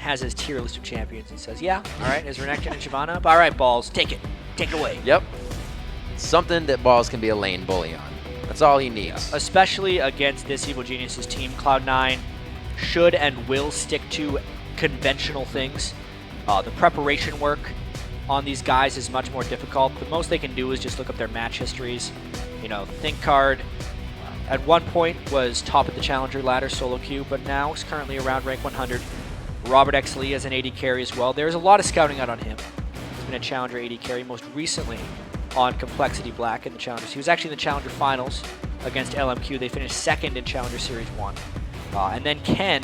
has his tier list of champions and says, yeah, all right, is Renekton and Shyvana up? All right, Balls, take it. Take it away. Yep. Something that Balls can be a lane bully on. That's all he needs. Yeah. Especially against this Evil Geniuses team, Cloud9 should and will stick to conventional things. The preparation work on these guys is much more difficult. The most they can do is just look up their match histories. You know, ThinkCard at one point was top of the challenger ladder solo queue, but now is currently around rank 100. ROBERTxLEE as an AD carry as well. There's a lot of scouting out on him. He's been a challenger AD carry most recently on Complexity Black in the challengers. He was actually in the challenger finals against LMQ. They finished second in Challenger Series 1. And then Ken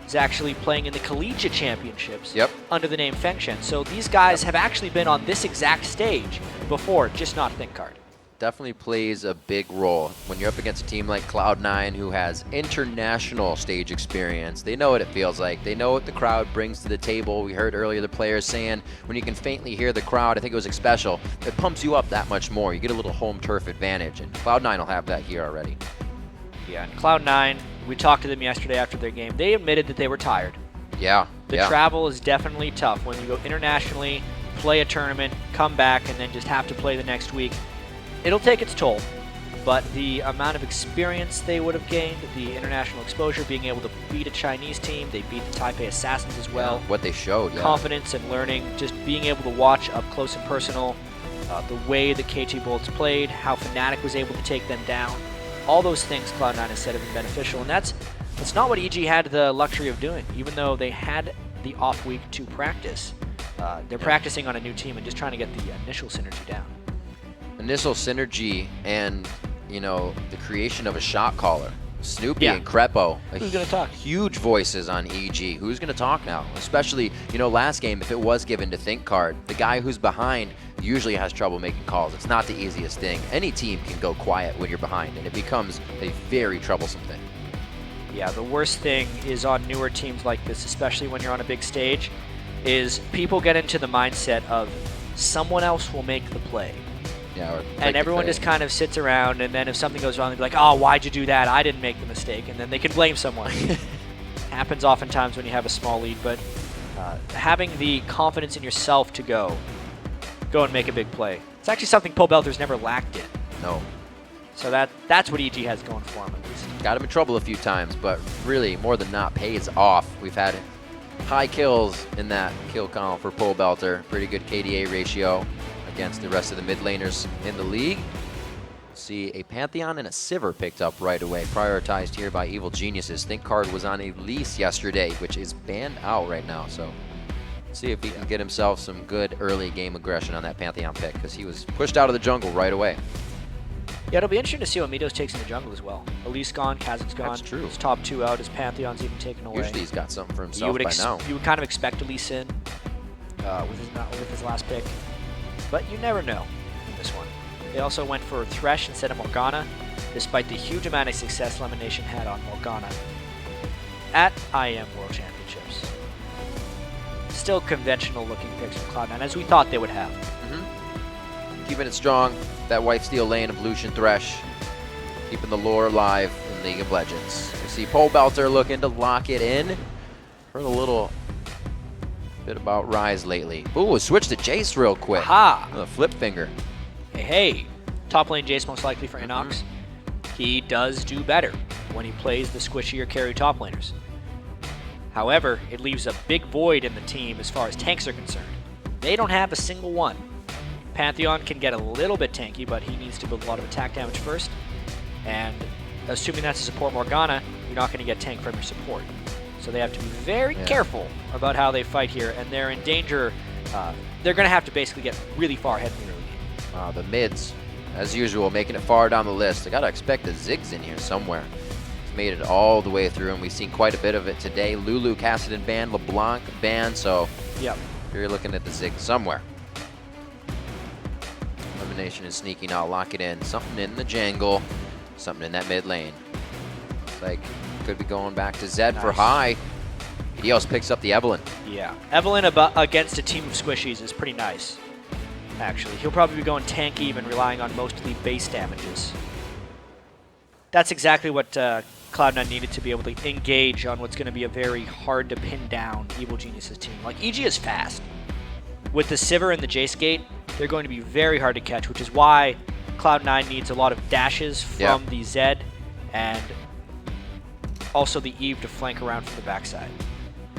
is actually playing in the collegiate championships under the name Fengshen. So these guys have actually been on this exact stage before, just not ThinkCard. Definitely plays a big role when you're up against a team like Cloud9 who has international stage experience. They know what it feels like. They know what the crowd brings to the table. We heard earlier the players saying when you can faintly hear the crowd, I think it was special, it pumps you up that much more. You get a little home turf advantage, and Cloud9 will have that here already. Yeah, and Cloud9, we talked to them yesterday after their game. They admitted that they were tired. Yeah. The travel is definitely tough when you go internationally, play a tournament, come back, and then just have to play the next week. It'll take its toll, but the amount of experience they would have gained, the international exposure, being able to beat a Chinese team, they beat the Taipei Assassins as well. What they showed, Confidence and learning, just being able to watch up close and personal, the way the KT Bullets played, how Fnatic was able to take them down. All those things Cloud9 has said have been beneficial, and that's not what EG had the luxury of doing. Even though they had the off week to practice, they're practicing on a new team and just trying to get the initial synergy down. Initial synergy and, you know, the creation of a shot caller. Snoopy and Crepo. Who's going to talk? Huge voices on EG. Who's going to talk now? Especially, you know, last game, if it was given to ThinkCard, the guy who's behind usually has trouble making calls. It's not the easiest thing. Any team can go quiet when you're behind, and it becomes a very troublesome thing. Yeah, the worst thing is on newer teams like this, especially when you're on a big stage, is people get into the mindset of someone else will make the play. Yeah, and everyone just kind of sits around, and then if something goes wrong, they'll be like, oh, why'd you do that? I didn't make the mistake. And then they can blame someone. Happens oftentimes when you have a small lead, but having the confidence in yourself to go and make a big play. It's actually something Pobelter's never lacked in. No. So that's what EG has going for him, at least. Got him in trouble a few times, but really, more than not, pays off. We've had high kills in that kill column for Pobelter. Pretty good KDA ratio against the rest of the mid laners in the league. See a Pantheon and a Sivir picked up right away, prioritized here by Evil Geniuses. ThinkCard was on a lease yesterday, which is banned out right now, so see if he can get himself some good early game aggression on that Pantheon pick, because he was pushed out of the jungle right away. Yeah, it'll be interesting to see what Meteos takes in the jungle as well. Elise gone, Kha'Zix's gone. That's true. His top 2 out, his Pantheon's even taken away. Usually he's got something for himself by now. You would kind of expect Elise in with his last pick, but you never know in this one. They also went for Thresh instead of Morgana, despite the huge amount of success LemonNation had on Morgana at IM World Championships. Still conventional looking picks from Cloud9, as we thought they would have. Keeping it strong, that white steel lane of Lucian Thresh, keeping the lore alive in League of Legends. You see Pobelter looking to lock it in. Heard a little bit about Rise lately. Ooh, switch to Jace real quick. Ha! The flip finger. Hey, top lane Jace most likely for InnoX. He does do better when he plays the squishier carry top laners. However, it leaves a big void in the team as far as tanks are concerned. They don't have a single one. Pantheon can get a little bit tanky, but he needs to build a lot of attack damage first. And assuming that's a support Morgana, you're not going to get tank from your support. So they have to be very careful about how they fight here, and they're in danger. They're going to have to basically get really far ahead in the early game. The mids, as usual, making it far down the list. I got to expect the Ziggs in here somewhere. He's made it all the way through, and we've seen quite a bit of it today. Lulu, Cassidy banned, LeBlanc banned, so you're looking at the Ziggs somewhere. LemonNation is sneaking out, lock it in. Something in the jungle, something in that mid lane. Looks like could be going back to Zed for high. Meteos picks up the Evelyn. Yeah, Evelyn against a team of squishies is pretty nice, actually. He'll probably be going tanky, even relying on mostly base damages. That's exactly what Cloud9 needed to be able to engage on what's going to be a very hard to pin down Evil Genius's team. Like, EG is fast. With the Sivir and the Jace Gate, they're going to be very hard to catch, which is why Cloud9 needs a lot of dashes from the Zed and also the Eve to flank around from the backside.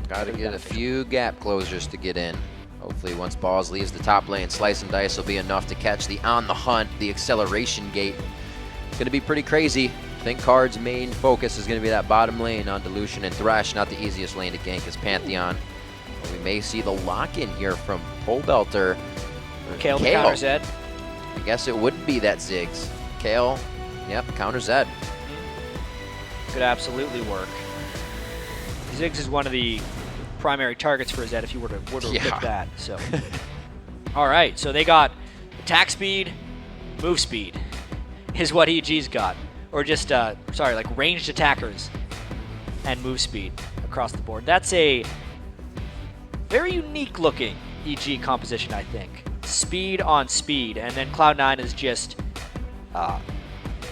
Got to get a few gap closures to get in. Hopefully once Balls leaves the top lane, Slice and Dice will be enough to catch the On the Hunt, the acceleration gate. It's going to be pretty crazy. ThinkCard's main focus is going to be that bottom lane on Dilution and Thresh. Not the easiest lane to gank is Pantheon. But we may see the lock-in here from Pobelter. Kayle to counter Zed. I guess it would be that Ziggs. Kayle, yep, counter Zed. Could absolutely work. Ziggs is one of the primary targets for Zed if you were to pick that. So, all right, so they got attack speed, move speed is what EG's got. Or just, like ranged attackers and move speed across the board. That's a very unique looking EG composition, I think. Speed on speed, and then Cloud9 is just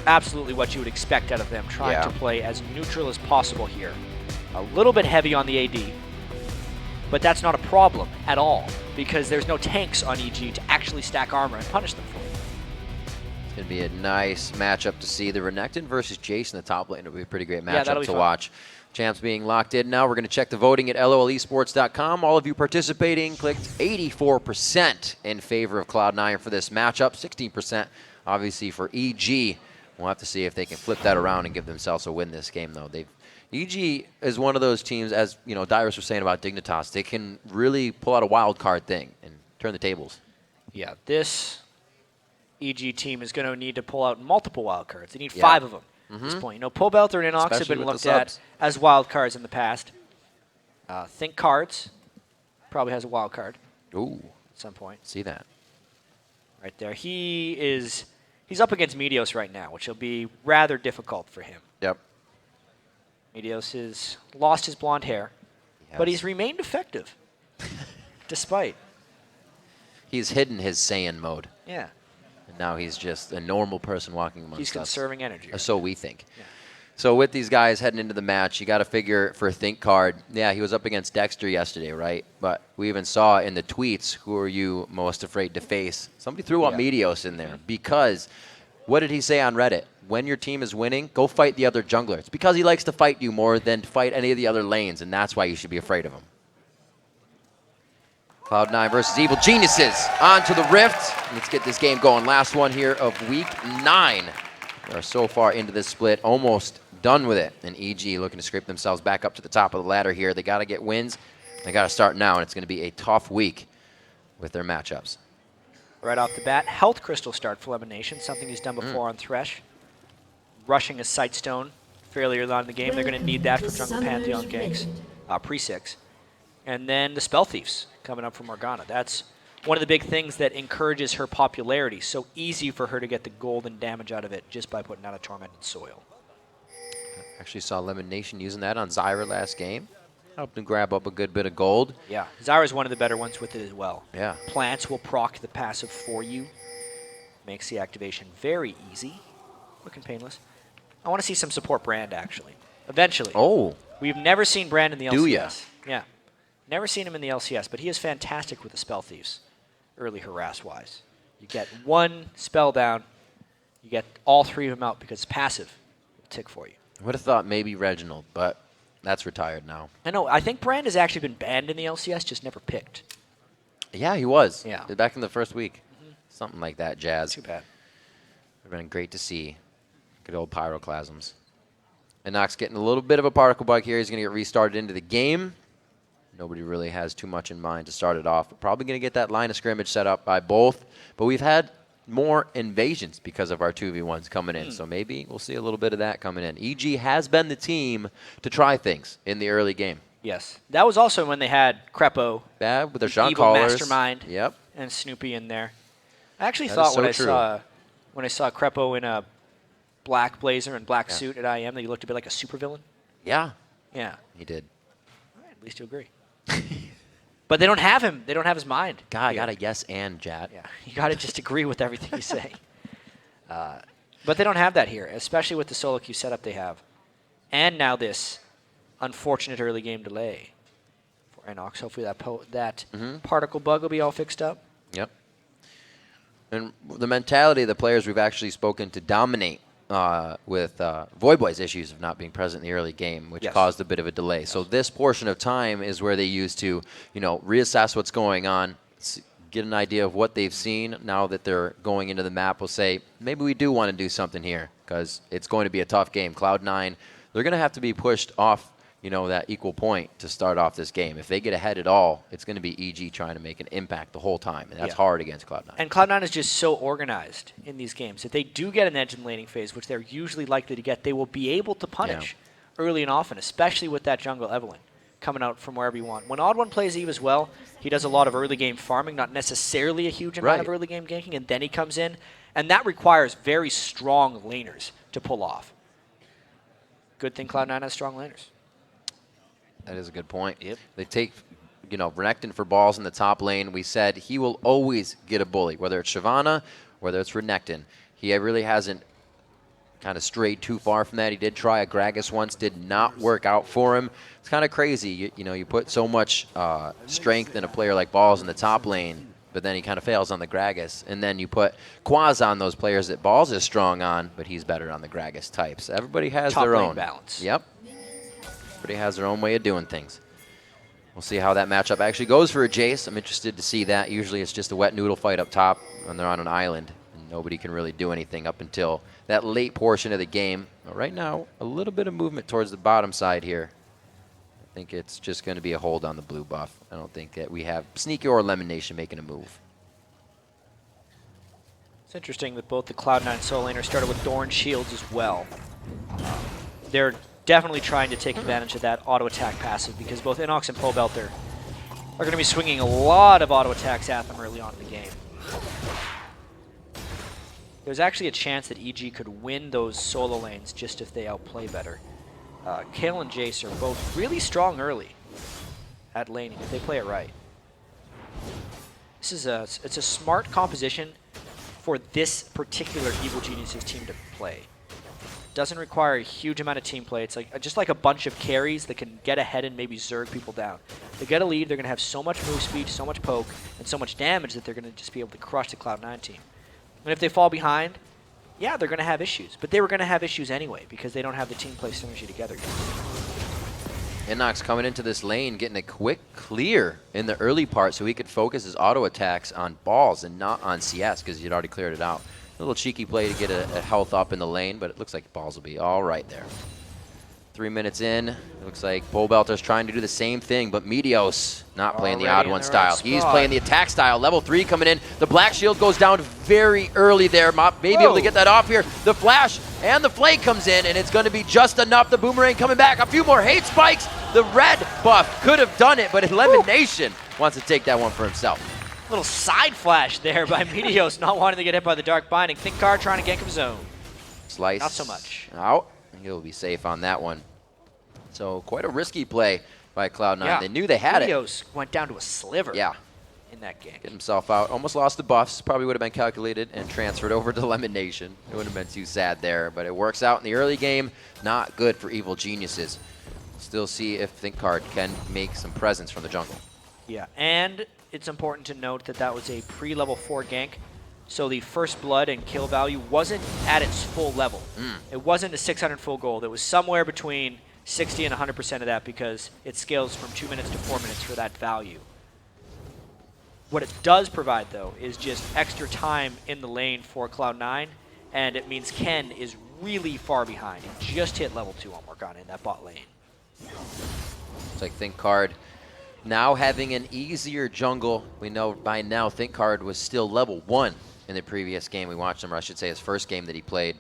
absolutely what you would expect out of them, trying to play as neutral as possible here. A little bit heavy on the AD, but that's not a problem at all, because there's no tanks on EG to actually stack armor and punish them for it. It's going to be a nice matchup to see. The Renekton versus Jace in the top lane will be a pretty great that'll matchup be to fun. watch. Champs being locked in now. We're going to check the voting at lolesports.com. All of you participating clicked 84% in favor of Cloud9 for this matchup, 16% obviously for EG. We'll have to see if they can flip that around and give themselves a win this game, though. EG is one of those teams, as you know, Dyrus was saying about Dignitas, they can really pull out a wild card thing and turn the tables. Yeah, this EG team is going to need to pull out multiple wild cards. They need 5 of them at this point. You know, Pobelter and InnoX have been looked at as wild cards in the past. ThinkCards probably has a wild card. Ooh, at some point. See that. Right there. He's up against Meteos right now, which will be rather difficult for him. Yep. Meteos has lost his blonde hair, but he's remained effective, despite. He's hidden his Saiyan mode. Yeah. And now he's just a normal person walking amongst us. He's conserving energy. Right? So we think. Yeah. So with these guys heading into the match, you got to figure for ThinkCard, he was up against Dexter yesterday, right? But we even saw in the tweets, who are you most afraid to face? Somebody threw up Meteos in there because what did he say on Reddit? When your team is winning, go fight the other jungler. It's because he likes to fight you more than to fight any of the other lanes, and that's why you should be afraid of him. Cloud9 versus Evil Geniuses. On to the Rift. Let's get this game going. Last one here of week 9. We are so far into this split, almost done with it. And EG looking to scrape themselves back up to the top of the ladder here. They got to get wins. They got to start now, and it's going to be a tough week with their matchups. Right off the bat, Health Crystal start for LemonNation, something he's done before on Thresh. Rushing a Sightstone fairly early on in the game. They're going to need that for Jungle Pantheon ganks, pre-6. And then the Spell Thieves coming up from Morgana. That's one of the big things that encourages her popularity. So easy for her to get the golden damage out of it just by putting out a Tormented Soil. Actually saw LemonNation using that on Zyra last game. Helped him grab up a good bit of gold. Yeah, Zyra's one of the better ones with it as well. Yeah. Plants will proc the passive for you. Makes the activation very easy. Looking painless. I want to see some support Brand, actually. Eventually. Oh. We've never seen Brand in the LCS. Do ya? Yeah. Never seen him in the LCS, but he is fantastic with the Spell Thieves, early harass-wise. You get one spell down, you get all 3 of them out because it's passive. It'll tick for you. Would have thought maybe Reginald, but that's retired now. I know. I think Brand has actually been banned in the LCS, just never picked. Yeah, he was. Yeah. Back in the first week. Something like that, Jazz. Too bad. Would have been great to see. Good old Pyroclasms. InnoX getting a little bit of a particle bug here. He's going to get restarted into the game. Nobody really has too much in mind to start it off. We're probably going to get that line of scrimmage set up by both. But we've had more invasions because of our 2v1s coming in. So maybe we'll see a little bit of that coming in. EG has been the team to try things in the early game. Yes. That was also when they had Crepo. Yeah, with their shot evil callers. Mastermind. Yep. And Snoopy in there. I actually That thought is so when I saw Crepo in a black blazer and black suit at IM that he looked a bit like a supervillain. Yeah. Yeah. He did. All right, at least you agree. But they don't have him. They don't have his mind. God, I got a yes and, Jat. Yeah, you got to just agree with everything you say. But they don't have that here, especially with the solo queue setup they have. And now this unfortunate early game delay for InnoX. Hopefully that particle bug will be all fixed up. Yep. And the mentality of the players we've actually spoken to dominate with Voidboy's issues of not being present in the early game, which caused a bit of a delay. So this portion of time is where they use to, reassess what's going on, get an idea of what they've seen. Now that they're going into the map, will say, maybe we do want to do something here because it's going to be a tough game. Cloud9, they're going to have to be pushed off, that equal point to start off this game. If they get ahead at all, it's going to be EG trying to make an impact the whole time, and that's hard against Cloud9. And Cloud9 is just so organized in these games. If they do get an edge in the laning phase, which they're usually likely to get, they will be able to punish early and often, especially with that jungle Evelyn coming out from wherever you want. When Odd One plays Eve as well, he does a lot of early game farming, not necessarily a huge amount of early game ganking, and then he comes in, and that requires very strong laners to pull off. Good thing Cloud9 has strong laners. That is a good point. Yep. They take, Renekton for balls in the top lane. We said he will always get a bully, whether it's Shyvana, whether it's Renekton. He really hasn't kind of strayed too far from that. He did try a Gragas once, did not work out for him. It's kind of crazy. You put so much strength in a player like Balls in the top lane, but then he kind of fails on the Gragas. And then you put Quaz on those players that Balls is strong on, but he's better on the Gragas types. Everybody has their own balance. Yep. Everybody has their own way of doing things. We'll see how that matchup actually goes for a Jace. I'm interested to see that. Usually it's just a wet noodle fight up top when they're on an island, and nobody can really do anything up until that late portion of the game. But right now, a little bit of movement towards the bottom side here. I think it's just going to be a hold on the blue buff. I don't think that we have Sneaky or LemonNation making a move. It's interesting that both the Cloud9 solo laners started with Thorn shields as well. They're definitely trying to take advantage of that auto attack passive because both InnoX and Pobelter are going to be swinging a lot of auto attacks at them early on in the game. There's actually a chance that EG could win those solo lanes just if they outplay better. Kayle and Jace are both really strong early at laning if they play it right. It's a smart composition for this particular Evil Geniuses team to play. Doesn't require a huge amount of team play. It's just like a bunch of carries that can get ahead and maybe zerg people down. They get a lead, they're going to have so much move speed, so much poke, and so much damage that they're going to just be able to crush the Cloud9 team. And if they fall behind, yeah, they're going to have issues. But they were going to have issues anyway because they don't have the team play synergy together yet. InnoX coming into this lane, getting a quick clear in the early part so he could focus his auto attacks on Balls and not on CS because he'd already cleared it out. A little cheeky play to get a health up in the lane, but it looks like Balls will be all right there. 3 minutes in, it looks like Pobelter's trying to do the same thing, but Meteos not playing the odd one style. He's playing the attack style. Level 3 coming in. The black shield goes down very early there. Mop may be able to get that off here. The flash and the flake comes in, and it's going to be just enough. The boomerang coming back. A few more hate spikes. The red buff could have done it, but LemonNation wants to take that one for himself. Little side flash there by Meteos, not wanting to get hit by the Dark Binding. ThinkCard trying to gank his own. Slice. Not so much. Out. He'll be safe on that one. So quite a risky play by Cloud9. Yeah. They knew they had Meteos went down to a sliver in that gank. Get himself out. Almost lost the buffs. Probably would have been calculated and transferred over to LemonNation. It wouldn't have been too sad there, but it works out in the early game. Not good for Evil Geniuses. Still see if ThinkCard can make some presence from the jungle. Yeah, and it's important to note that that was a pre-level 4 gank, so the first blood and kill value wasn't at its full level. It wasn't a 600 full gold. It was somewhere between 60 and 100% of that because it scales from 2 minutes to 4 minutes for that value. What it does provide, though, is just extra time in the lane for Cloud9, and it means Ken is really far behind. He just hit level 2 on Morgana in that bot lane. It's like ThinkCard now having an easier jungle. We know by now ThinkCard was still level 1 in the previous game we watched him, or I should say his first game that he played.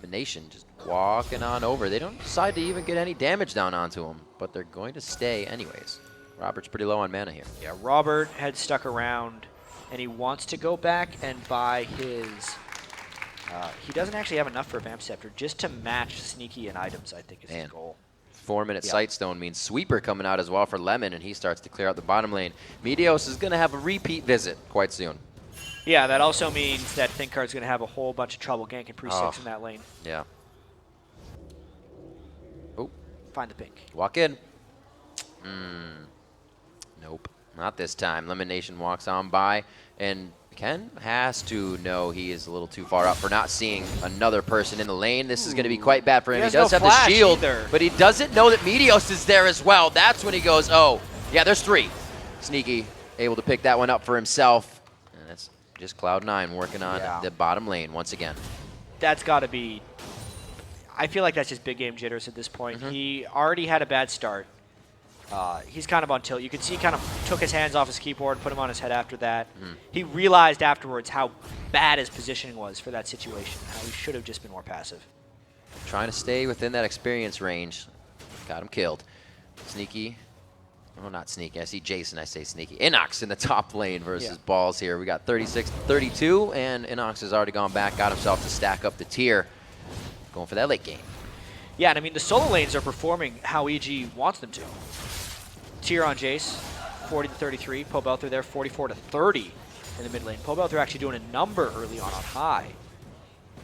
LemonNation just walking on over. They don't decide to even get any damage down onto him, but they're going to stay anyways. Robert's pretty low on mana here. Yeah, Robert had stuck around, and he wants to go back and buy his... he doesn't actually have enough for a Vamp Scepter. Just to match Sneaky and items, I think, is his goal. 4-minute Sightstone means Sweeper coming out as well for Lemon, and he starts to clear out the bottom lane. Meteos is going to have a repeat visit quite soon. Yeah, that also means that ThinkCard's going to have a whole bunch of trouble ganking pre-6 in that lane. Yeah. find the pink. Walk in. Nope, not this time. LemonNation walks on by, and Ken has to know he is a little too far up for not seeing another person in the lane. This is going to be quite bad for him. He does have the shield, but he doesn't know that Meteos is there as well. That's when he goes, oh, yeah, there's 3. Sneaky, able to pick that one up for himself. And that's just Cloud9 working on the bottom lane once again. That's got to be, I feel like that's just big game jitters at this point. He already had a bad start. He's kind of on tilt. You can see he kind of took his hands off his keyboard, put him on his head after that. He realized afterwards how bad his positioning was for that situation, how he should have just been more passive. Trying to stay within that experience range. Got him killed. Sneaky. Oh, not Sneaky. I see Jason. I say Sneaky. InnoX in the top lane versus Balls here. We got 36-32, and InnoX has already gone back, got himself to stack up the tier. Going for that late game. Yeah, and I mean, the solo lanes are performing how EG wants them to. Tier on Jace, 40-33. Pobelter there, 44-30 in the mid lane. Pobelter actually doing a number early on high.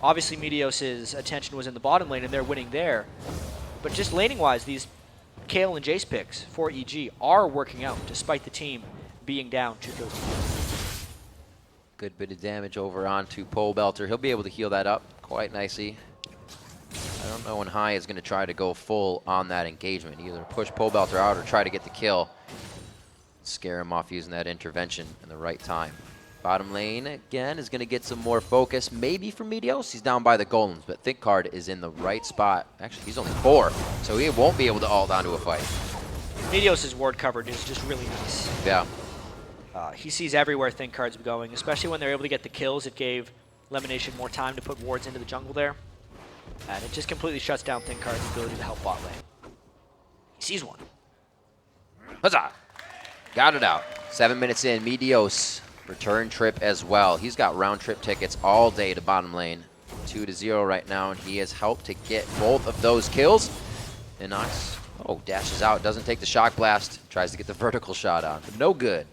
Obviously, Meteos' attention was in the bottom lane, and they're winning there. But just laning-wise, these Kayle and Jace picks for EG are working out, despite the team being down 2 kills. Good bit of damage over onto Pobelter. He'll be able to heal that up quite nicely. I don't know when High is going to try to go full on that engagement. Either push Pobelter out or try to get the kill. Scare him off using that intervention in the right time. Bottom lane, again, is going to get some more focus. Maybe from Meteos. He's down by the golems, but ThinkCard is in the right spot. Actually, he's only 4, so he won't be able to ult onto a fight. Meteos' ward coverage is just really nice. Yeah. He sees everywhere ThinkCard's going, especially when they're able to get the kills. It gave LemonNation more time to put wards into the jungle there. And it just completely shuts down ThinkCard's ability to help bot lane. He sees one. Huzzah! Got it out. 7 minutes in, Meteos return trip as well. He's got round trip tickets all day to bottom lane. 2-0 right now, and he has helped to get both of those kills. InnoX, dashes out, doesn't take the shock blast, tries to get the vertical shot on, but no good.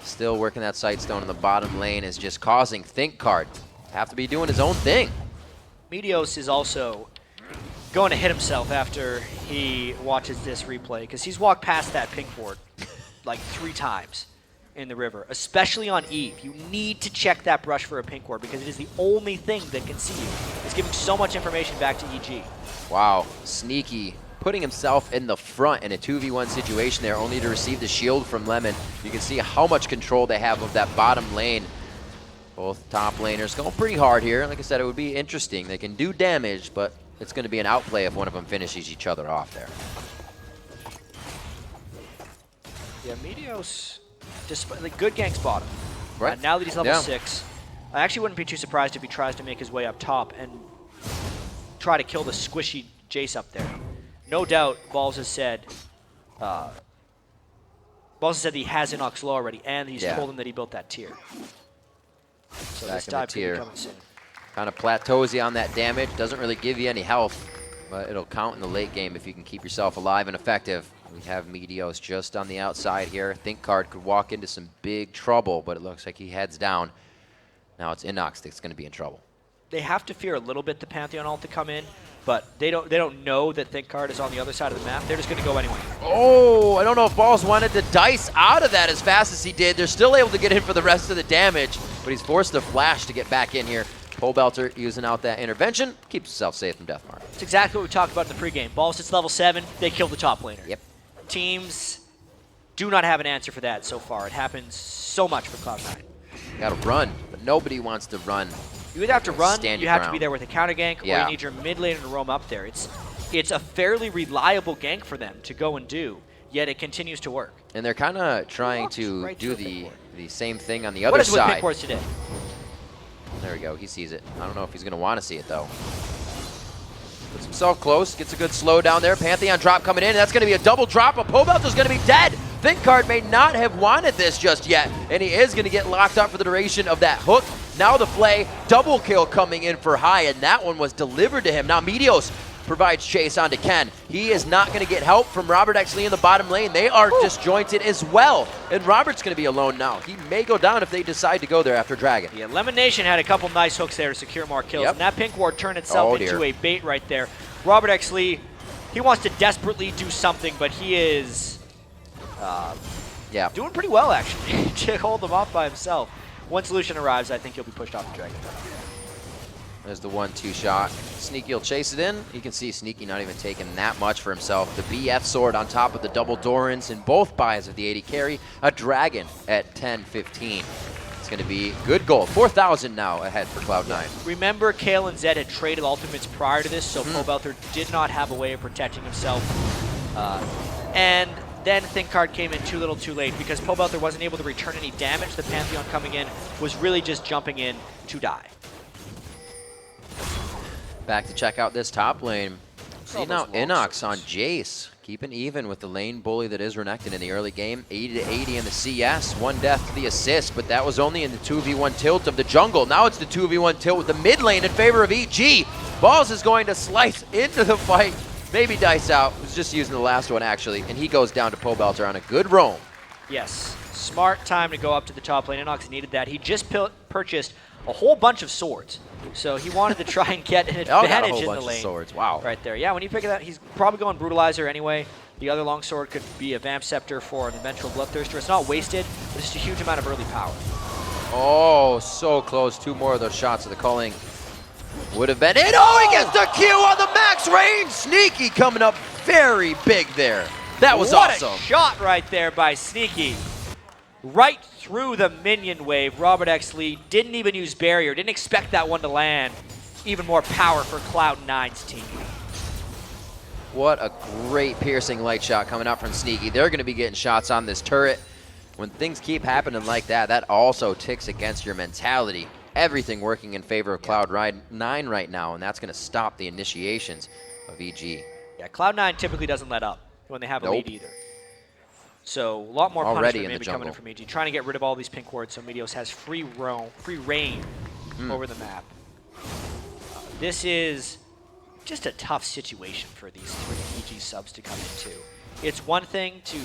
Still working that sightstone in the bottom lane is just causing ThinkCard to have to be doing his own thing. Meteos is also going to hit himself after he watches this replay, because he's walked past that pink ward like 3 times in the river, especially on Eve. You need to check that brush for a pink ward, because it is the only thing that can see you. It's giving so much information back to EG. Wow, Sneaky putting himself in the front in a 2v1 situation there, only to receive the shield from Lemon. You can see how much control they have of that bottom lane. Both top laners going pretty hard here. Like I said, it would be interesting. They can do damage, but it's going to be an outplay if one of them finishes each other off there. Yeah, Meteos, despite the good gank's bottom. Right. Now that he's level 6, I actually wouldn't be too surprised if he tries to make his way up top and try to kill the squishy Jace up there. No doubt, Balls has said that he has InnoX low already, and he's told him that he built that tier. So this dive could be coming soon. Kind of plateaus you on that damage. Doesn't really give you any health, but it'll count in the late game if you can keep yourself alive and effective. We have Meteos just on the outside here. ThinkCard could walk into some big trouble, but it looks like he heads down. Now it's InnoX that's going to be in trouble. They have to fear a little bit the Pantheon ult to come in, but they don't know that ThinkCard is on the other side of the map. They're just going to go anyway. Oh, I don't know if Balls wanted to dice out of that as fast as he did. They're still able to get in for the rest of the damage, but he's forced to flash to get back in here. Pobelter using out that intervention, keeps himself safe from Deathmark. It's exactly what we talked about in the pregame. Balls hits level 7, they kill the top laner. Yep. Teams do not have an answer for that so far. It happens so much for Cloud9. Got to run, but nobody wants to run. You either have to run, you have to be there with a counter gank, or Yeah. you need your mid laner to roam up there. It's a fairly reliable gank for them to go and do, yet it continues to work. And they're kind of trying to right do through the same thing on the What other is it with side. pink wards today? There we go. He sees it. I don't know if he's going to want to see it, though. Puts himself close. Gets a good slow down there. Pantheon drop coming in. And that's going to be a double drop. But Pobelter's going to be dead. ThinkCard may not have wanted this just yet. And he is going to get locked up for the duration of that hook. Now the Flay. Double kill coming in for High. And that one was delivered to him. Now Meteos provides chase onto Ken. He is not going to get help from ROBERTxLEE in the bottom lane. They are disjointed as well. And Robert's going to be alone now. He may go down if they decide to go there after Dragon. Yeah, LemonNation had a couple nice hooks there to secure more kills. Yep. And that pink ward turned itself into a bait right there. ROBERTxLEE he wants to desperately do something, but he is doing pretty well, actually, to hold them off by himself. Once Solution arrives, I think he'll be pushed off the Dragon. There's the 1-2 shot. Sneaky will chase it in. You can see Sneaky not even taking that much for himself. The BF sword on top of the double Dorans in both buys of the 80 carry. A Dragon at 10-15. It's going to be good goal. 4,000 now ahead for Cloud9. Remember, Kayle and Zed had traded ultimates prior to this, so Pobelter did not have a way of protecting himself. And then ThinkCard came in too little too late because Pobelter wasn't able to return any damage. The Pantheon coming in was really just jumping in to die. Back to check out this top lane. See now InnoX on Jace, keeping even with the lane bully that is Renekton in the early game. 80-80 in the CS, 1 death to the assist, but that was only in the 2v1 tilt of the jungle. Now it's the 2v1 tilt with the mid lane in favor of EG. Balls is going to slice into the fight. Maybe dice out, was just using the last one actually, and he goes down to Pobelter on a good roam. Yes, smart time to go up to the top lane. InnoX needed that. He just purchased a whole bunch of swords. So he wanted to try and get an advantage in the lane. Swords. Wow. Right there. Yeah, when you pick it up, he's probably going Brutalizer anyway. The other longsword could be a Vamp Scepter for an eventual Bloodthirster. It's not wasted, but it's just a huge amount of early power. Oh, so close. 2 more of those shots of the culling would have been it. Oh, he gets the kill on the max range. Sneaky coming up very big there. That was awesome. What a shot right there by Sneaky. Right through the minion wave. ROBERTxLEE didn't even use barrier, didn't expect that one to land. Even more power for Cloud9's team. What a great piercing light shot coming out from Sneaky. They're going to be getting shots on this turret. When things keep happening like that, that also ticks against your mentality. Everything working in favor of Cloud9 right now, and that's going to stop the initiations of EG. Yeah, Cloud9 typically doesn't let up when they have a lead either. So a lot more punishment maybe coming in from EG. Trying to get rid of all these pink wards so Meteos has free reign over the map. This is just a tough situation for these 3 EG subs to come into. It's one thing to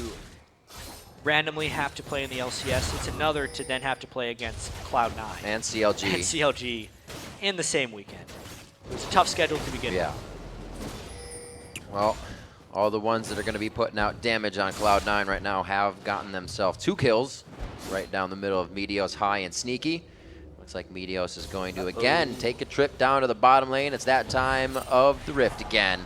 randomly have to play in the LCS. It's another to then have to play against Cloud9. And CLG. And CLG in the same weekend. It's a tough schedule to begin with. Well, all the ones that are going to be putting out damage on Cloud9 right now have gotten themselves 2 kills right down the middle of Meteos, High, and Sneaky. Looks like Meteos is going to, again, take a trip down to the bottom lane. It's that time of the Rift again.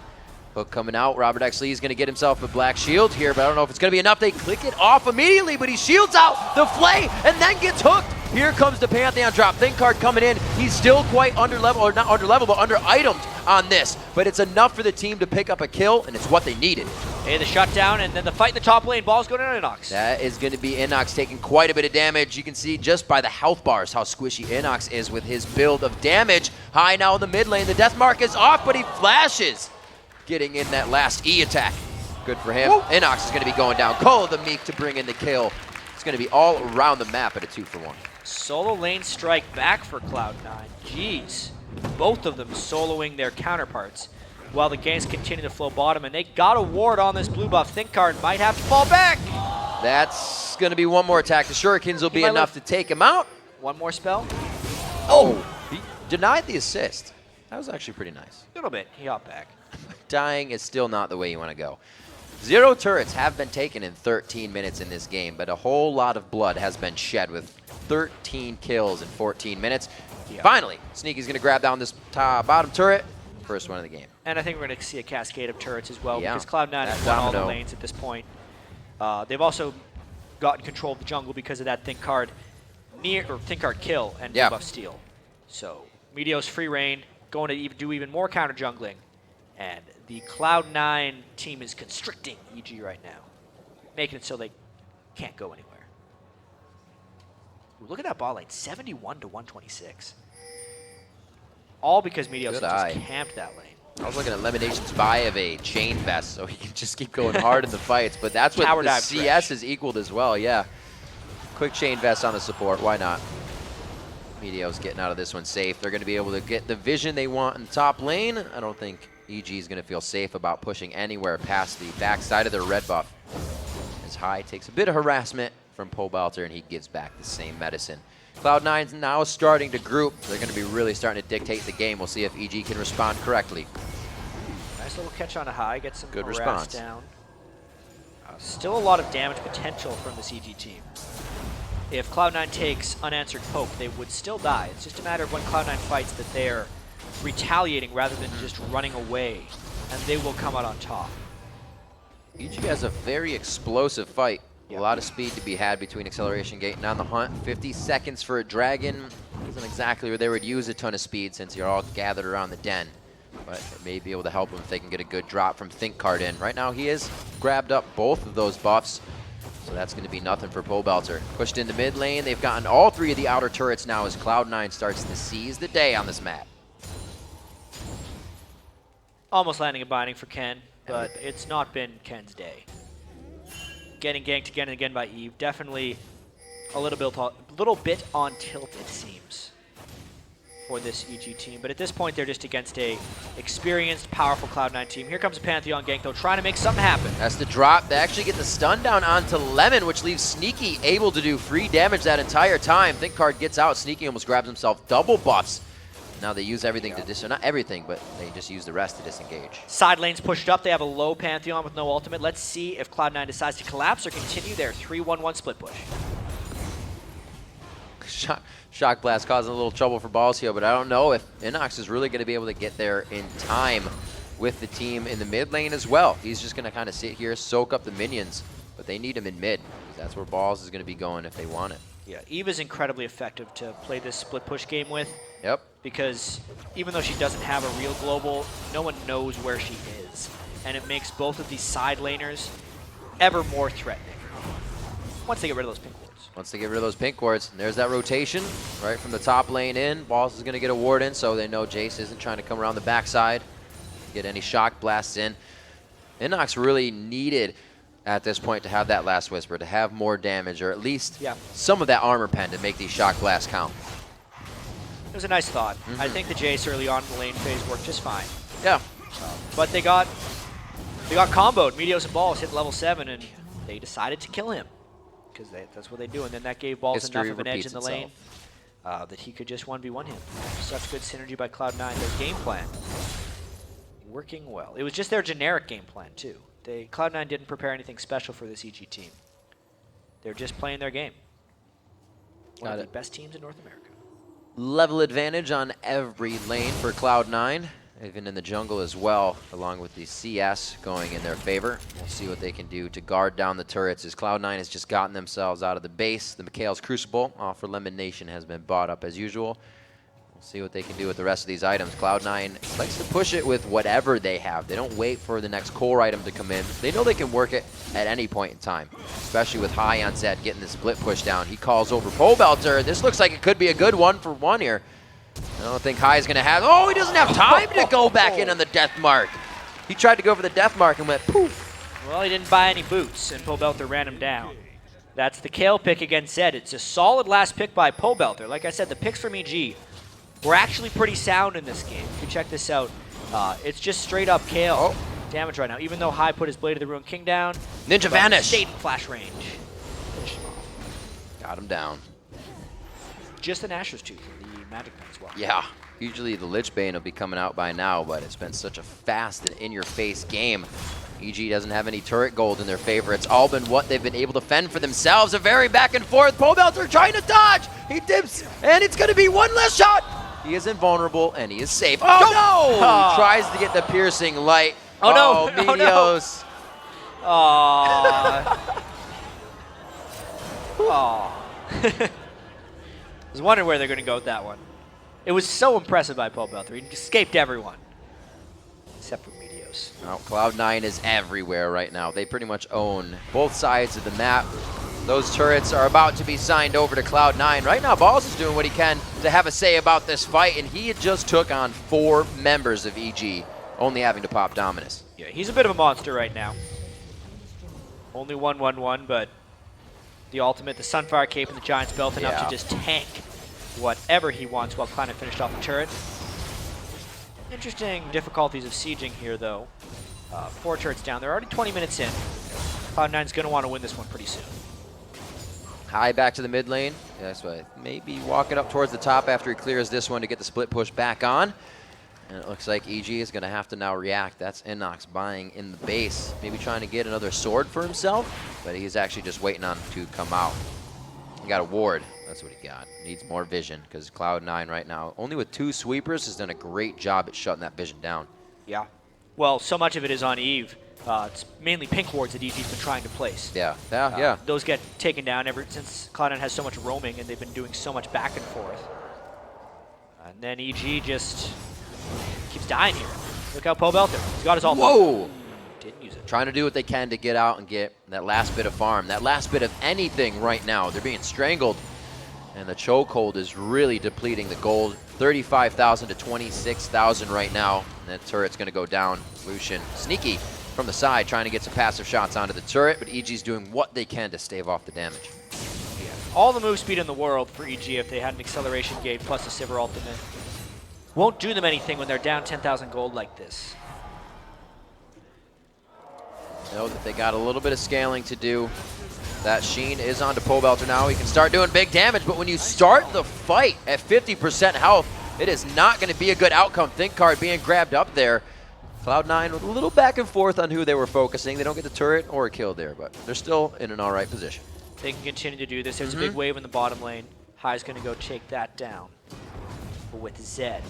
Hook coming out. ROBERTxLEE is going to get himself a black shield here, but I don't know if it's going to be enough. They click it off immediately, but he shields out the Flay and then gets hooked. Here comes the Pantheon drop. ThinkCard coming in. He's still quite under level, or not under level, but under itemed on this. But it's enough for the team to pick up a kill, and it's what they needed. Hey, the shutdown, and then the fight in the top lane. Ball's going to InnoX. That is going to be InnoX taking quite a bit of damage. You can see just by the health bars how squishy InnoX is with his build of damage. High now in the mid lane. The death mark is off, but he flashes, getting in that last E attack. Good for him. InnoX is going to be going down. Cole the Meek to bring in the kill. It's going to be all around the map at a 2-for-1. Solo lane strike back for Cloud9. Jeez. Both of them soloing their counterparts while the games continue to flow bottom, and they got a ward on this blue buff. ThinkCard might have to fall back. That's going to be one more attack. The Shurikens will be enough to take him out. One more spell. Oh, he denied the assist. That was actually pretty nice. A little bit. He hopped back. Dying is still not the way you want to go. 0 turrets have been taken in 13 minutes in this game, but a whole lot of blood has been shed with 13 kills in 14 minutes. Finally, Sneaky's going to grab down this bottom turret. First one of the game. And I think we're going to see a cascade of turrets as well, because Cloud9 has won all the lanes at this point. They've also gotten control of the jungle because of that ThinkCard kill and buff steal. So Meteos free reign, going to do even more counter jungling. And the Cloud9 team is constricting EG right now, making it so they can't go anywhere. Ooh, look at that ball lane, 71 to 126. All because Meteos just camped that lane. I was looking at LemonNation's buy of a chain vest, so he can just keep going hard in the fights. But that's what the CS is equaled as well, Quick chain vest on the support, why not? Meteos getting out of this one safe. They're going to be able to get the vision they want in the top lane. I don't think EG is going to feel safe about pushing anywhere past the backside of their red buff. As High takes a bit of harassment from Pobelter, and he gives back the same medicine. Cloud9's now starting to group. They're going to be really starting to dictate the game. We'll see if EG can respond correctly. Nice So we'll catch on a high, get some Good harass response. down. Still a lot of damage potential from the CG team. If Cloud9 takes unanswered poke, they would still die. It's just a matter of when Cloud9 fights that they're retaliating rather than just running away, and they will come out on top. EG has a very explosive fight. Yep. A lot of speed to be had between Acceleration Gate and On the Hunt. 50 seconds for a Dragon isn't exactly where they would use a ton of speed since you're all gathered around the den. But it may be able to help them if they can get a good drop from ThinkCard in. Right now he has grabbed up both of those buffs, so that's going to be nothing for Pobelter. Pushed into mid lane. They've gotten all three of the outer turrets now as Cloud9 starts to seize the day on this map. Almost landing a binding for Ken, but it's not been Ken's day. Getting ganked again and again by Eve. Definitely a little bit on tilt, it seems, for this EG team. But at this point, they're just against a experienced, powerful Cloud9 team. Here comes a Pantheon gank, though, trying to make something happen. That's the drop. They actually get the stun down onto Lemon, which leaves Sneaky able to do free damage that entire time. ThinkCard gets out. Sneaky almost grabs himself double buffs. Now they use everything to not everything, but they just use the rest to disengage. Side lane's pushed up. They have a low Pantheon with no ultimate. Let's see if Cloud9 decides to collapse or continue their 3-1-1 split push. Shock Blast causing a little trouble for Balls here, but I don't know if InnoX is really going to be able to get there in time with the team in the mid lane as well. He's just going to kind of sit here, soak up the minions, but they need him in mid, because that's where Balls is going to be going if they want it. Yeah, Eve is incredibly effective to play this split push game with. Yep. Because even though she doesn't have a real global, no one knows where she is. And it makes both of these side laners ever more threatening once they get rid of those pink wards. Once they get rid of those pink wards, and there's that rotation right from the top lane in. Balls is going to get a ward in, so they know Jace isn't trying to come around the backside, get any shock blasts in. InnoX really needed at this point to have that last whisper, to have more damage, or at least some of that armor pen to make these shock blasts count. It was a nice thought. I think the Jace early on in the lane phase worked just fine. Yeah. But they got comboed. Meteos and Balls hit level 7, and they decided to kill him. Because that's what they do. And then that gave Balls enough of an edge in the lane that he could just 1v1 him. Such good synergy by Cloud9. Their game plan working well. It was just their generic game plan, too. Cloud9 didn't prepare anything special for this EG team. They're just playing their game. One of the best teams in North America. Level advantage on every lane for Cloud9, even in the jungle as well, along with the CS going in their favor. We'll see what they can do to guard down the turrets as Cloud9 has just gotten themselves out of the base. The Mikhail's Crucible for LemonNation has been bought up as usual. We'll see what they can do with the rest of these items. Cloud9 likes to push it with whatever they have. They don't wait for the next core item to come in. They know they can work it at any point in time, especially with High on Zed getting the split push down. He calls over Pobelter. This looks like it could be a good 1-for-1 here. I don't think High is going to have... Oh, he doesn't have time to go back in on the death mark. He tried to go for the death mark and went poof. Well, he didn't buy any boots, and Pobelter ran him down. That's the Kayle pick against Zed. It's a solid last pick by Pobelter. Like I said, the picks from EG were actually pretty sound in this game. If you check this out, it's just straight up Kayle damage right now. Even though High put his Blade of the Ruined King down, Ninja Vanish stayed in flash range. Finish him off. Got him down. Just the Nashor's Tooth and the Magic Pen as well. Yeah, usually the Lich Bane will be coming out by now, but it's been such a fast and in-your-face game. EG doesn't have any turret gold in their favor. It's all been what they've been able to fend for themselves. A very back and forth. Pobelter trying to dodge. He dips, and it's going to be one less shot. He is invulnerable, and he is safe. Oh, no! He tries to get the piercing light. Oh, no. Meteos. Aww. Aww. I was wondering where they're going to go with that one. It was so impressive by Pobelter. He escaped everyone, except for Meteos. Well, Cloud9 is everywhere right now. They pretty much own both sides of the map. Those turrets are about to be signed over to Cloud9. Right now, Balls is doing what he can to have a say about this fight, and he had just took on 4 members of EG, only having to pop Dominus. Yeah, he's a bit of a monster right now. Only 1-1-1, but the ultimate, the Sunfire Cape, and the Giant's Belt enough to just tank whatever he wants while Cloud9 finished off the turret. Interesting difficulties of sieging here, though. 4 turrets down. They're already 20 minutes in. Cloud9's going to want to win this one pretty soon. High back to the mid lane. That's why maybe walking up towards the top after he clears this one to get the split push back on. And it looks like EG is going to have to now react. That's InnoX buying in the base. Maybe trying to get another sword for himself, but he's actually just waiting on to come out. He got a ward. That's what he got. Needs more vision because Cloud9 right now, only with 2 sweepers, has done a great job at shutting that vision down. Yeah. Well, so much of it is on Eve. It's mainly pink wards that EG's been trying to place. Yeah. Those get taken down ever since Cloud9 has so much roaming and they've been doing so much back and forth. And then EG just keeps dying here. Look how Pobelter. He's got his ult. Whoa! Didn't use it. Trying to do what they can to get out and get that last bit of farm, that last bit of anything right now. They're being strangled. And the chokehold is really depleting the gold. 35,000 to 26,000 right now. And that turret's going to go down. Lucian sneaky from the side, trying to get some passive shots onto the turret, but EG's doing what they can to stave off the damage. Yeah. All the move speed in the world for EG if they had an acceleration gate plus a Sivir ultimate. Won't do them anything when they're down 10,000 gold like this. Know that they got a little bit of scaling to do. That Sheen is onto Pobelter now. He can start doing big damage, but when you start the fight at 50% health, it is not going to be a good outcome. ThinkCard being grabbed up there. Cloud9 with a little back and forth on who they were focusing. They don't get the turret or a kill there, but they're still in an all right position. They can continue to do this. There's a big wave in the bottom lane. High's going to go take that down with Zed.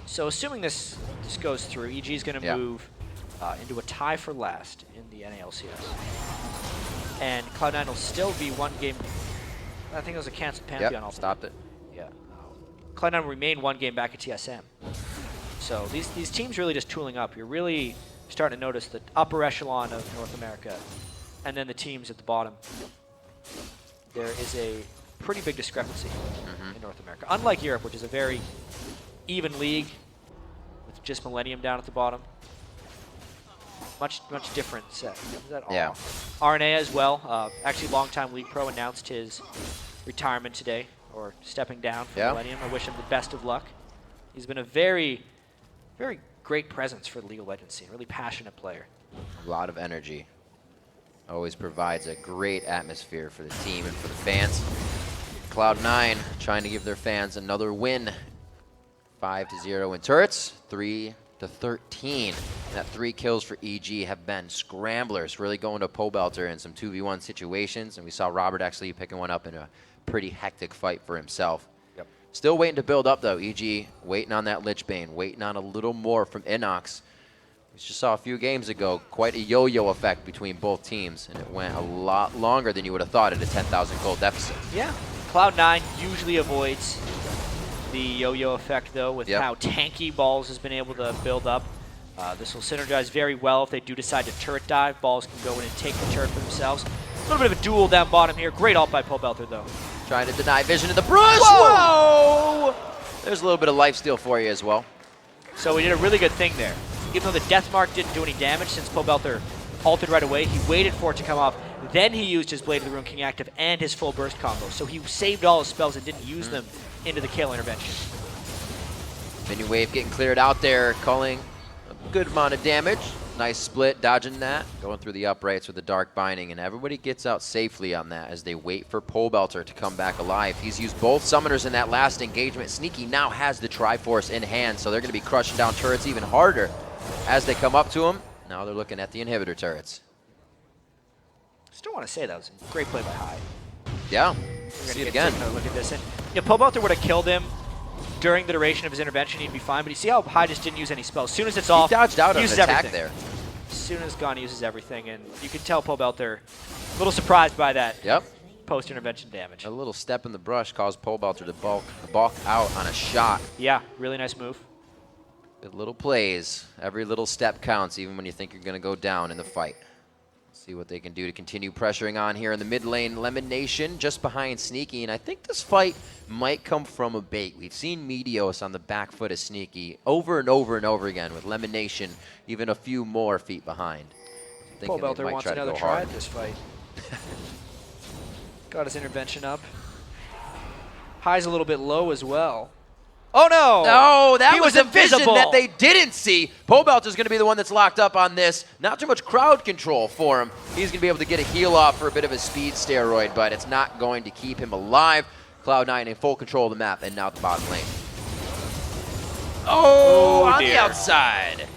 So assuming this goes through, EG is going to move into a tie for last in the NA LCS. And Cloud9 will still be 1 game. I think it was a canceled Pantheon. Yep, stopped it. Yeah. Cloud9 will remain 1 game back at TSM. So these teams really just tooling up. You're really starting to notice the upper echelon of North America and then the teams at the bottom. There is a pretty big discrepancy in North America. Unlike Europe, which is a very even league with just Millennium down at the bottom. Much different set. Is that all? Yeah. RNA as well. Actually, longtime League Pro announced his retirement today, or stepping down from Millennium. I wish him the best of luck. He's been a very great presence for the League of Legends scene. Really passionate player. A lot of energy. Always provides a great atmosphere for the team and for the fans. Cloud9 trying to give their fans another win. 5-0 in turrets, 3-13. That 3 kills for EG have been scramblers, really going to Pobelter in some 2v1 situations, and we saw ROBERTxLEE picking one up in a pretty hectic fight for himself. Yep. Still waiting to build up though. EG waiting on that Lich Bane, waiting on a little more from InnoX. We just saw a few games ago quite a yo-yo effect between both teams, and it went a lot longer than you would have thought at a 10,000 gold deficit. Yeah, Cloud9 usually avoids the yo-yo effect though with how tanky Balls has been able to build up. This will synergize very well if they do decide to turret dive. Balls can go in and take the turret for themselves. A little bit of a duel down bottom here. Great ult by Pobelter though. Trying to deny vision in the brush. Whoa! There's a little bit of lifesteal for you as well. So we did a really good thing there. Even though the Death Mark didn't do any damage since Pobelter ulted right away, he waited for it to come off. Then he used his Blade of the Rune King active and his full burst combo. So he saved all his spells and didn't use them into the Kayle intervention. Mini wave getting cleared out there, calling a good amount of damage. Nice split, dodging that, going through the uprights with the Dark Binding, and everybody gets out safely on that as they wait for Pobelter to come back alive. He's used both summoners in that last engagement. Sneaky now has the Triforce in hand, so they're going to be crushing down turrets even harder as they come up to him. Now they're looking at the inhibitor turrets. Still want to say that was a great play by High. Yeah, See it again. Look at this. And Pobelter would have killed him during the duration of his intervention. He'd be fine. But you see how High just didn't use any spells. As soon as it's off, he dodged out he of uses an attack everything. there. As soon as gone, he uses everything. And you can tell Pobelter a little surprised by that post-intervention damage. A little step in the brush caused Pobelter to balk out on a shot. Yeah, really nice move. Good little plays. Every little step counts, even when you think you're going to go down in the fight. See what they can do to continue pressuring on here in the mid lane. LemonNation just behind Sneaky, and I think this fight might come from a bait. We've seen Meteos on the back foot of Sneaky over and over and over again, with LemonNation even a few more feet behind. Pobelter wants another try at this fight. Got his intervention up. High's a little bit low as well. Oh no! No, that he was a vision invisible. that they didn't see. Pobelter's going to be the one that's locked up on this. Not too much crowd control for him. He's going to be able to get a heal off for a bit of a speed steroid, but it's not going to keep him alive. Cloud9 in full control of the map and now at the bottom lane. Oh, on dear. the outside.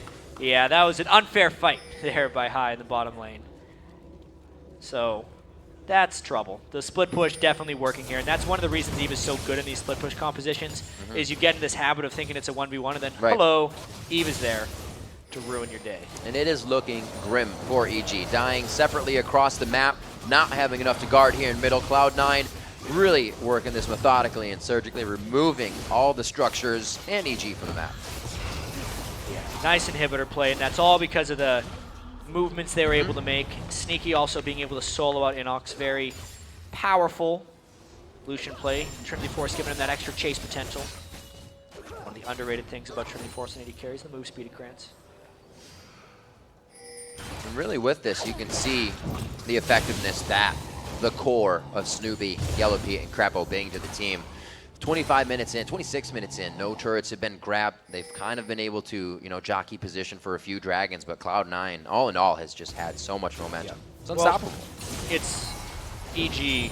Yeah, that was an unfair fight there by High in the bottom lane. So that's trouble. The split push definitely working here, and that's one of the reasons Eve is so good in these split push compositions, is you get in this habit of thinking it's a 1v1, and then, hello, Eve is there to ruin your day. And it is looking grim for EG. Dying separately across the map, not having enough to guard here in middle. Cloud9 really working this methodically and surgically, removing all the structures and EG from the map. Yeah, nice inhibitor play, and that's all because of the movements they were able to make. Sneaky also being able to solo out InnoX. Very powerful Lucian play. Trinity Force giving him that extra chase potential. One of the underrated things about Trinity Force and AD carries, the move speed of Krantz. And really with this, you can see the effectiveness that the core of Snoopy, Yellow Pete, and Crapo bring to the team. 25 minutes in, 26 minutes in, no turrets have been grabbed. They've kind of been able to, you know, jockey position for a few dragons, but Cloud9, all in all, has just had so much momentum. Yeah. It's unstoppable. Well, it's EG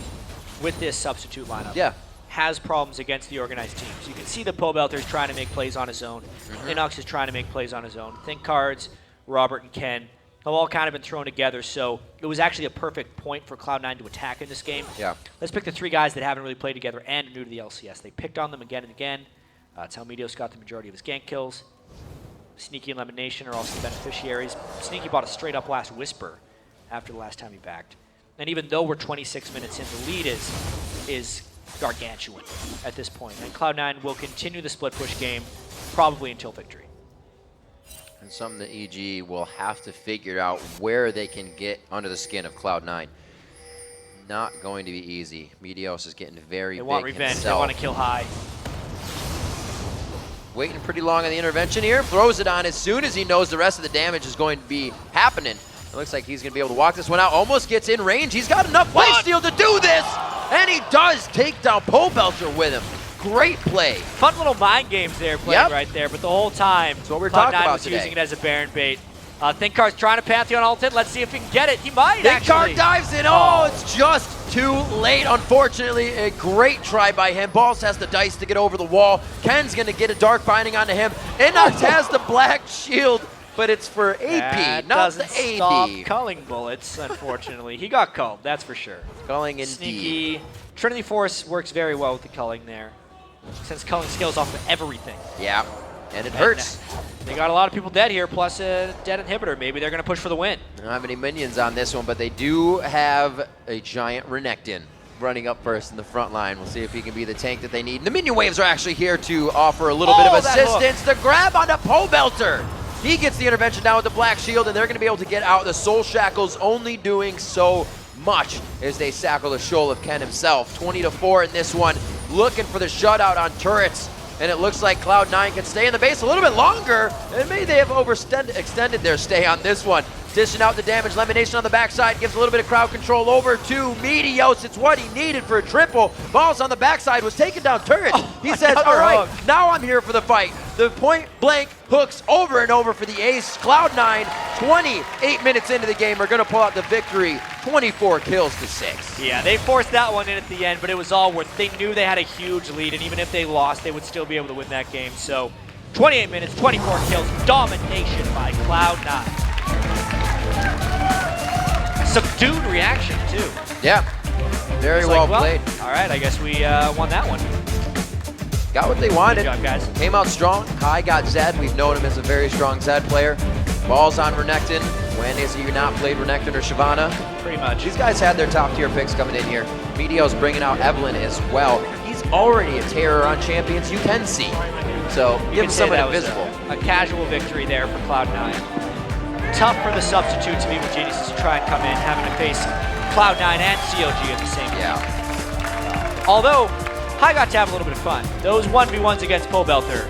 with this substitute lineup. Yeah. Has problems against the organized teams. You can see the Pobelter's trying to make plays on his own. InnoX is trying to make plays on his own. ThinkCards, Robert and Ken have all kind of been thrown together, so it was actually a perfect point for Cloud9 to attack in this game. Yeah. Let's pick the three guys that haven't really played together and are new to the LCS. They picked on them again and again. That's how Meteos got the majority of his gank kills. Sneaky and LemonNation are also the beneficiaries. Sneaky bought a straight-up last Whisper after the last time he backed. And even though we're 26 minutes in, the lead is gargantuan at this point. And Cloud9 will continue the split push game probably until victory. And something that EG will have to figure out where they can get under the skin of Cloud9. Not going to be easy. Meteos is getting very big. They want revenge. Himself. They want to kill High. Waiting pretty long on the intervention here. Throws it on as soon as he knows the rest of the damage is going to be happening. It looks like he's going to be able to walk this one out. Almost gets in range. He's got enough lifesteal to do this. And he does take down Pobelter with him. Great play. Fun little mind games there playing right there, but the whole time, that's what we're talking about was today. Using it as a Baron bait. ThinkCard's trying to Pantheon ult it. Let's see if he can get it. He might actually. ThinkCard dives in. Oh, it's just too late, unfortunately. A great try by him. Balls has the dice to get over the wall. Ken's going to get a dark binding onto him. InnoX has the black shield, but it's for AP, not the AD. Stop culling bullets, unfortunately. He got culled, that's for sure. Culling indeed. Sneaky. Trinity Force works very well with the culling there, since culling scales off of everything. Yeah, and it hurts. They got a lot of people dead here, plus a dead inhibitor. Maybe they're going to push for the win. They don't have any minions on this one, but they do have a giant Renekton running up first in the front line. We'll see if he can be the tank that they need. And the minion waves are actually here to offer a little bit of assistance. The grab onto Pobelter. He gets the intervention down with the black shield, and they're going to be able to get out. The Soul Shackles only doing so much as they sackle the shoal of Ken himself. 20-4 in this one, looking for the shutout on turrets. And it looks like Cloud9 can stay in the base a little bit longer, and maybe they have extended their stay on this one. Dishing out the damage, LemonNation on the backside gives a little bit of crowd control over to Meteos. It's what he needed for a triple. Balls on the backside was taking down turrets. He says, all right, now I'm here for the fight. The point blank hooks over and over for the ace. Cloud9, 28 minutes into the game, are going to pull out the victory. 24 kills to 6. Yeah, they forced that one in at the end, but it was all worth it. They knew they had a huge lead, and even if they lost, they would still be able to win that game. So 28 minutes, 24 kills, domination by Cloud9. Subdued reaction, too. Yeah, very well played. All right, I guess we won that one. Got what they wanted. Good job, guys. Came out strong. High got Zed. We've known him as a very strong Zed player. Balls on Renekton. When has he not played Renekton or Shyvana? Pretty much. These guys had their top tier picks coming in here. Meteos bringing out Evelyn as well. He's already a terror on champions you can see. So give him someone invisible. A casual victory there for Cloud9. Tough for the substitutes of Evil Geniuses to try and come in, having to face Cloud9 and COG at the same time. Although, High got to have a little bit of fun. Those 1v1s against Pobelter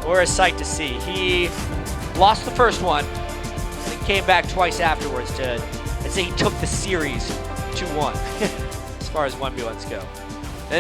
were a sight to see. He lost the first one, and came back twice afterwards to, I'd say he took the series 2-1 as far as 1v1s go.